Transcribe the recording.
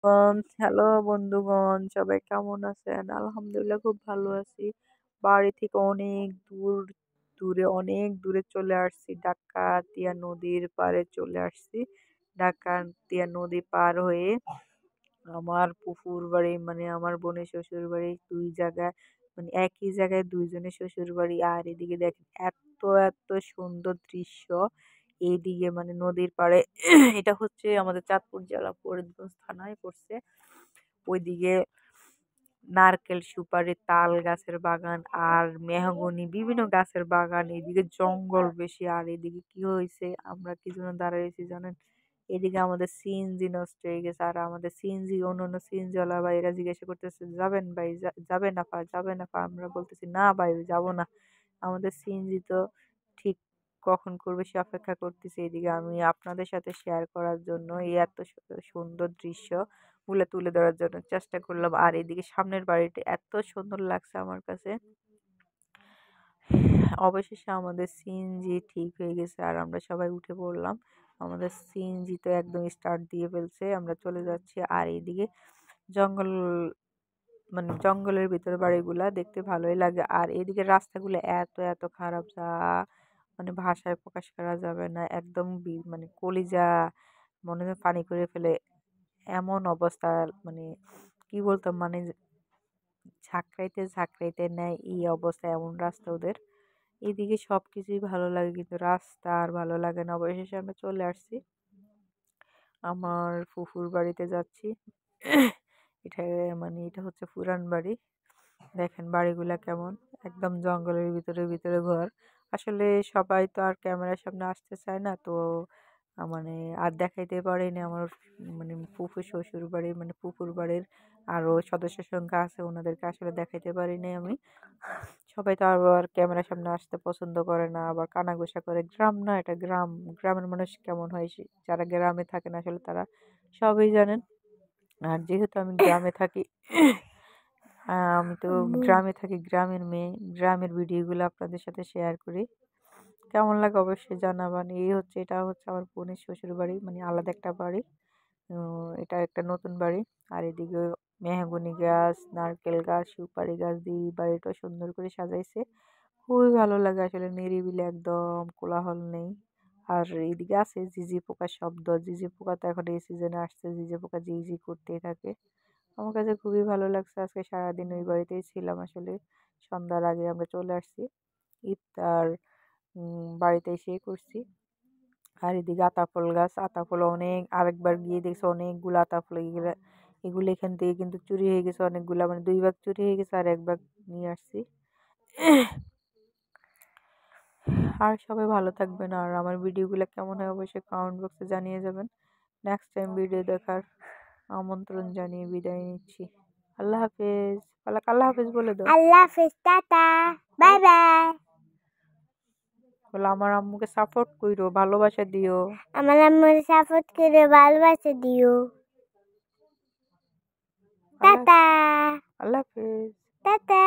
Hello বন্ধুগণ, সবাই কেমন আছেন? আলহামদুলিল্লাহ খুব ভালো আছি। বাড়ি থেকে অনেক অনেক দূরে চলে আসছি। ডাকাতিয়া নদীর পাড়ে চলে আসছি। ডাকাতিয়া নদী পার হয়ে আমার ফুফুর বাড়ি মানে আমার বোনের শ্বশুর বাড়ি ২ জায়গায় মানে একই জায়গায় ২ জনের শ্বশুর বাড়ি। আর এদিকে দেখেন এত সুন্দর দৃশ্য। এইদিকে মানে নদীর পাড়ে এটা হচ্ছে আমাদের চাঁদপুর জেলা ফরিদগঞ্জ থানায় পড়ছে। ওইদিকে নারকেল, সুপারি, তাল গাছের বাগান আর মেহগনি বিভিন্ন গাছের বাগান। এদিকে জঙ্গল বেশি। আর এদিকে কি হয়েছে আমরা কি জন্য দাঁড়ায় রয়েছি জানেন? এদিকে আমাদের সিএনজি নষ্ট হয়ে গেছে। আর আমাদের সিএনজি অন্য সিএনজি ওয়ালা ভাইরা জিজ্ঞাসা করতেছে যাবেন ভাই যাবেন আপা যাবেন আপা, আমরা বলতেছি না ভাই যাবো না, আমাদের সিএনজি তো ঠিক কখন করবে সে অপেক্ষা করতেছি। এদিকে আমি আপনাদের সাথে শেয়ার করার জন্য এই এত সুন্দর দৃশ্য গুলো তুলে ধরার জন্য চেষ্টা করলাম। আর এদিকে সামনের বাড়িটা এত সুন্দর লাগছে আমার কাছে। অবশেষে আমাদের সিএনজি ঠিক হয়ে গেছে আর আমরা সবাই উঠে পড়লাম। আমাদের সিএনজি তো একদম স্টার্ট দিয়ে ফেলছে, আমরা চলে যাচ্ছি। আর এইদিকে জঙ্গল মানে জঙ্গলের ভিতরে বাড়িগুলা দেখতে ভালোই লাগে। আর এদিকে রাস্তাগুলো এত খারাপ যা মানে ভাষায় প্রকাশ করা যাবে না। একদম মানে কলিজা মনে হয় পানি করে ফেলে এমন অবস্থা। মানে কি বলতাম মানে ঝাঁকড়াইতে নেয় এই অবস্থা, এমন রাস্তা ওদের। এদিকে সবকিছুই ভালো লাগে কিন্তু রাস্তা আর ভালো লাগে না। অবশেষে আমরা চলে আসছি আমার ফুফুর বাড়িতে যাচ্ছি। এটা মানে এটা হচ্ছে পুরান বাড়ি। দেখেন বাড়িগুলা কেমন, একদম জঙ্গলের ভিতরে ঘর। আসলে সবাই তো আর ক্যামেরার সামনে আসতে চায় না, তো মানে আর দেখাইতে পারিনি আমার মানে ফুফু শ্বশুর বাড়ি মানে ফুফুর বাড়ির আরো সদস্য সংখ্যা আছে, ওনাদেরকে আসলে দেখাইতে পারিনি আমি। সবাই তো আর ক্যামেরার সামনে আসতে পছন্দ করে না, আবার কানাঘুষা করে। গ্রাম না, এটা গ্রাম, গ্রামের মানুষ কেমন হয় যারা গ্রামে থাকেন আসলে তারা সবই জানেন। আর যেহেতু আমি গ্রামে থাকি আমি তো গ্রামে থাকি, গ্রামের মেয়ে, গ্রামের ভিডিওগুলো আপনাদের সাথে শেয়ার করি। কেমন লাগে অবশ্যই জানাবেন। এটা হচ্ছে আমার বোনের শ্বশুর বাড়ি, মানে আলাদা একটা বাড়ি। এটা একটা নতুন বাড়ি। আর এদিকে মেহগনি গাছ, নারকেল গাছ, সুপারি গাছ দিয়ে এই বাড়িটা সুন্দর করে সাজাইছে। খুবই ভালো লাগে আসলে, নিরিবিলি একদম, কোলাহল নেই। আর এদিকে আছে ঝিঝি পোকার শব্দ। ঝিঝি পোকা তো এখন এই সিজনে আসছে, ঝিঝি পোকা ঝিঝি করতেই থাকে। আমার কাছে খুবই ভালো লাগছে। আজকে সারাদিন ওই বাড়িতেই ছিলাম আসলে। সন্ধ্যার আগে আমরা চলে আসছি। ইফতার বাড়িতে এসেই করছি। আর এদিকে আতাফল গাছ, আতাফল অনেক, আরেকবার গিয়ে দেখছি অনেকগুলো আতাফল। এগুলো এখান থেকে কিন্তু চুরি হয়ে গেছে অনেকগুলা, মানে 2 ভাগ চুরি হয়ে গেছে আর 1 ভাগ নিয়ে আসছি। আর সবাই ভালো থাকবেন। আর আমার ভিডিওগুলো কেমন হয় অবশ্যই কমেন্ট বক্সে জানিয়ে যাবেন। নেক্সট টাইম ভিডিও দেখার আমন্ত্রণ জানিয়ে বিদায় নিচ্ছি। আল্লাহ হাফেজ। আল্লাহ হাফেজ বলে দাও। আল্লাহ হাফেজ, টাটা, বাই বাই। বলে আমার আম্মুকে সাপোর্ট কইরো, ভালোবাসা দিও। আমার আম্মুর সাপোর্ট করে ভালোবাসা দিও। টাটা, আল্লাহ হাফেজ। টাটা।